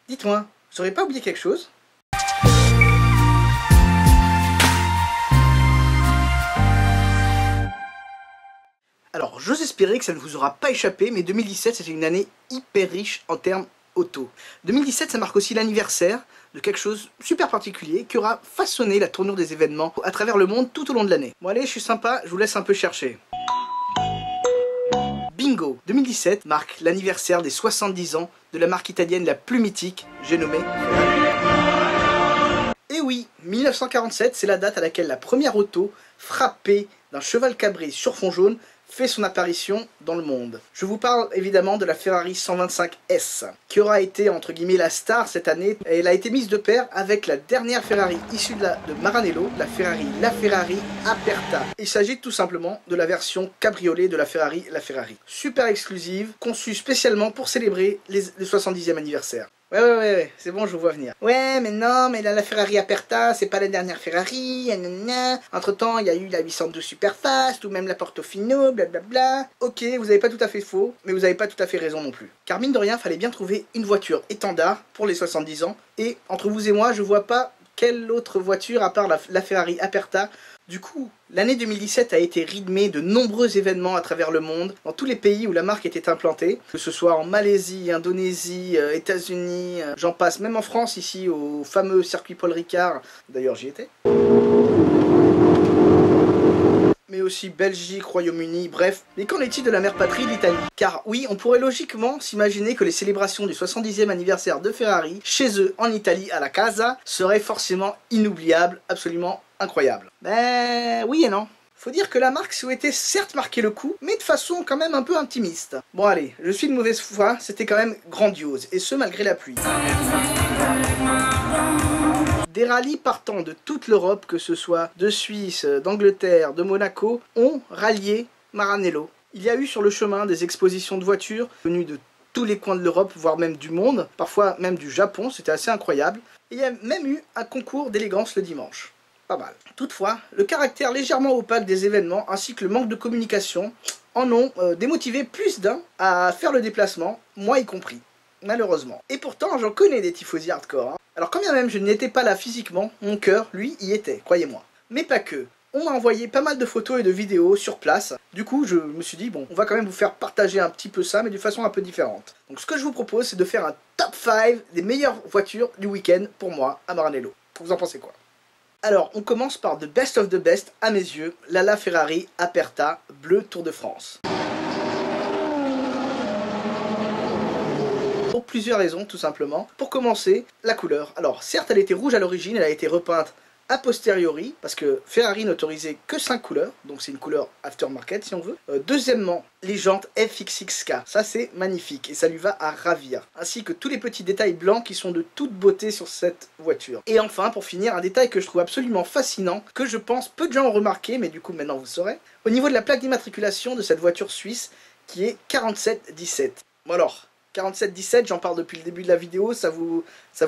Dites-moi, vous n'aurez pas oublié quelque chose? Alors, j'ose espérer que ça ne vous aura pas échappé, mais 2017, c'était une année hyper riche en termes auto. 2017, ça marque aussi l'anniversaire de quelque chose de super particulier qui aura façonné la tournure des événements à travers le monde tout au long de l'année. Bon allez, je suis sympa, je vous laisse un peu chercher. Bingo! 2017 marque l'anniversaire des 70 ans de la marque italienne la plus mythique, j'ai nommé Ferrari. Et oui, 1947, c'est la date à laquelle la première auto frappée d'un cheval cabré sur fond jaune fait son apparition dans le monde. Je vous parle évidemment de la Ferrari 125S, qui aura été entre guillemets la star cette année. Elle a été mise de pair avec la dernière Ferrari issue de Maranello, la Ferrari Aperta. Il s'agit tout simplement de la version cabriolet de la Ferrari Super exclusive, conçue spécialement pour célébrer le 70e anniversaire. Ouais, c'est bon, je vous vois venir. Ouais, mais non, mais là, la Ferrari Aperta, c'est pas la dernière Ferrari, nanana. Entre-temps, il y a eu la 812 Superfast, ou même la Portofino, blablabla. Ok, vous avez pas tout à fait faux, mais vous avez pas tout à fait raison non plus. Car mine de rien, fallait bien trouver une voiture étendard pour les 70 ans, et entre vous et moi, je vois pas quelle autre voiture, à part la Ferrari Aperta. Du coup, l'année 2017 a été rythmée de nombreux événements à travers le monde, dans tous les pays où la marque était implantée, que ce soit en Malaisie, Indonésie, États-Unis, j'en passe, même en France, ici, au fameux circuit Paul Ricard, d'ailleurs j'y étais. Mais aussi Belgique, Royaume-Uni, bref. Mais qu'en est-il de la mère patrie, l'Italie? Car oui, on pourrait logiquement s'imaginer que les célébrations du 70e anniversaire de Ferrari, chez eux, en Italie, à la Casa, seraient forcément inoubliables, absolument incroyables. Ben oui et non. Faut dire que la marque souhaitait certes marquer le coup, mais de façon quand même un peu intimiste. Bon allez, je suis de mauvaise foi, c'était quand même grandiose, et ce malgré la pluie. Des rallyes partant de toute l'Europe, que ce soit de Suisse, d'Angleterre, de Monaco, ont rallié Maranello. Il y a eu sur le chemin des expositions de voitures venues de tous les coins de l'Europe, voire même du monde, parfois même du Japon, c'était assez incroyable. Et il y a même eu un concours d'élégance le dimanche. Pas mal. Toutefois, le caractère légèrement opaque des événements ainsi que le manque de communication en ont démotivé plus d'un à faire le déplacement, moi y compris, malheureusement. Et pourtant, j'en connais des tifosi hardcore. Hein. Alors quand bien même je n'étais pas là physiquement, mon cœur, lui, y était, croyez-moi. Mais pas que. On m'a envoyé pas mal de photos et de vidéos sur place. Du coup, je me suis dit, bon, on va quand même vous faire partager un petit peu ça, mais de façon un peu différente. Donc ce que je vous propose, c'est de faire un top 5 des meilleures voitures du week-end pour moi à Maranello. Vous en pensez quoi? Alors, on commence par the best of the best, à mes yeux, la Ferrari Aperta bleu Tour de France. Pour plusieurs raisons, tout simplement. Pour commencer, la couleur. Alors, certes, elle était rouge à l'origine, elle a été repeinte a posteriori, parce que Ferrari n'autorisait que 5 couleurs, donc c'est une couleur aftermarket si on veut. Deuxièmement, les jantes FXXK, ça c'est magnifique, et ça lui va à ravir. Ainsi que tous les petits détails blancs qui sont de toute beauté sur cette voiture. Et enfin, pour finir, un détail que je trouve absolument fascinant, que je pense peu de gens ont remarqué, mais du coup maintenant vous saurez, au niveau de la plaque d'immatriculation de cette voiture suisse, qui est 4717. Bon alors, 4717, j'en parle depuis le début de la vidéo, ça vous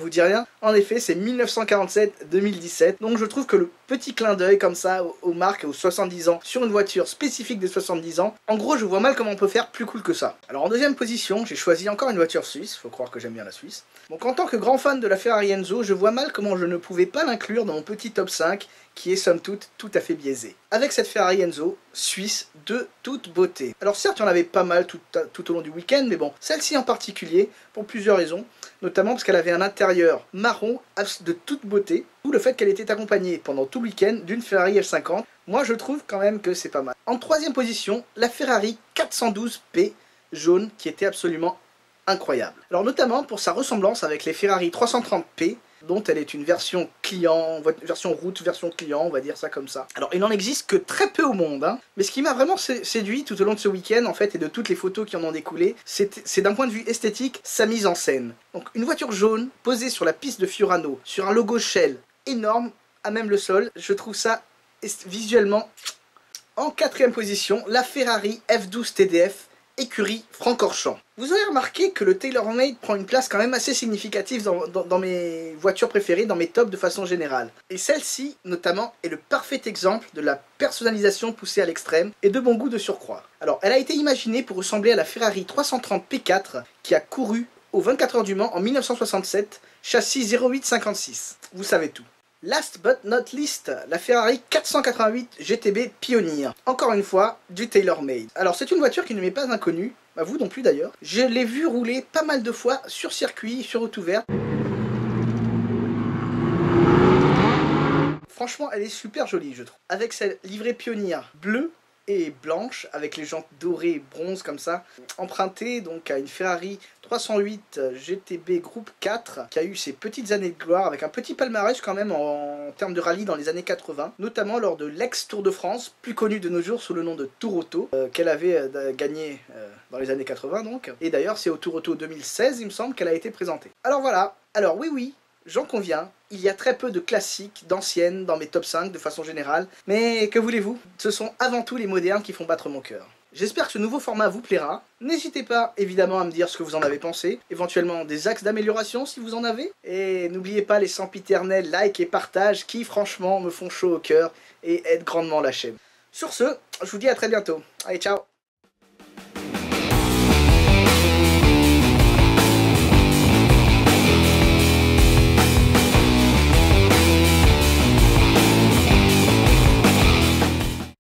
dit rien? En effet, c'est 1947-2017, donc je trouve que le petit clin d'œil comme ça aux marques, aux 70 ans, sur une voiture spécifique des 70 ans, en gros je vois mal comment on peut faire plus cool que ça. Alors en deuxième position, j'ai choisi encore une voiture suisse, faut croire que j'aime bien la Suisse. Donc en tant que grand fan de la Ferrari Enzo, je vois mal comment je ne pouvais pas l'inclure dans mon petit top 5, qui est somme toute tout à fait biaisé. Avec cette Ferrari Enzo, suisse, de toute beauté. Alors certes, il y en avait pas mal tout au long du week-end, mais bon, celle-ci en particulier, pour plusieurs raisons, notamment parce qu'elle avait un intérieur marron de toute beauté, ou le fait qu'elle était accompagnée pendant tout le week-end d'une Ferrari F50. Moi, je trouve quand même que c'est pas mal. En troisième position, la Ferrari 412P jaune, qui était absolument incroyable. Alors notamment pour sa ressemblance avec les Ferrari 330P, dont elle est une version client, version route, version client, on va dire ça comme ça. Alors il n'en existe que très peu au monde, hein, mais ce qui m'a vraiment séduit tout au long de ce week-end, en fait, et de toutes les photos qui en ont découlé, c'est d'un point de vue esthétique, sa mise en scène. Donc une voiture jaune, posée sur la piste de Fiorano, sur un logo Shell énorme, à même le sol, je trouve ça visuellement. En quatrième position, la Ferrari F12 TDF, écurie Francorchamps. Vous aurez remarqué que le TaylorMade prend une place quand même assez significative dans mes voitures préférées, dans mes tops de façon générale. Et celle-ci, notamment, est le parfait exemple de la personnalisation poussée à l'extrême et de bon goût de surcroît. Alors, elle a été imaginée pour ressembler à la Ferrari 330 P4 qui a couru aux 24 heures du Mans en 1967, châssis 0856. Vous savez tout. Last but not least, la Ferrari 488 GTB Pioneer. Encore une fois, du tailor-made. Alors c'est une voiture qui ne m'est pas inconnue, à vous non plus d'ailleurs. Je l'ai vue rouler pas mal de fois sur circuit, sur route ouverte. Franchement, elle est super jolie, je trouve. Avec cette livrée Pioneer bleue et blanche, avec les jantes dorées et bronze comme ça, empruntée donc à une Ferrari 308 GTB Groupe 4, qui a eu ses petites années de gloire, avec un petit palmarès quand même en termes de rallye dans les années 80, notamment lors de l'ex-Tour de France, plus connu de nos jours sous le nom de Tour Auto, qu'elle avait gagné dans les années 80 donc. Et d'ailleurs, c'est au Tour Auto 2016, il me semble, qu'elle a été présentée. Alors voilà, alors oui, j'en conviens, il y a très peu de classiques, d'anciennes, dans mes top 5 de façon générale, mais que voulez-vous? Ce sont avant tout les modernes qui font battre mon cœur. J'espère que ce nouveau format vous plaira. N'hésitez pas évidemment à me dire ce que vous en avez pensé, éventuellement des axes d'amélioration si vous en avez. Et n'oubliez pas les sempiternels likes et partages qui franchement me font chaud au cœur et aident grandement la chaîne. Sur ce, je vous dis à très bientôt. Allez, ciao!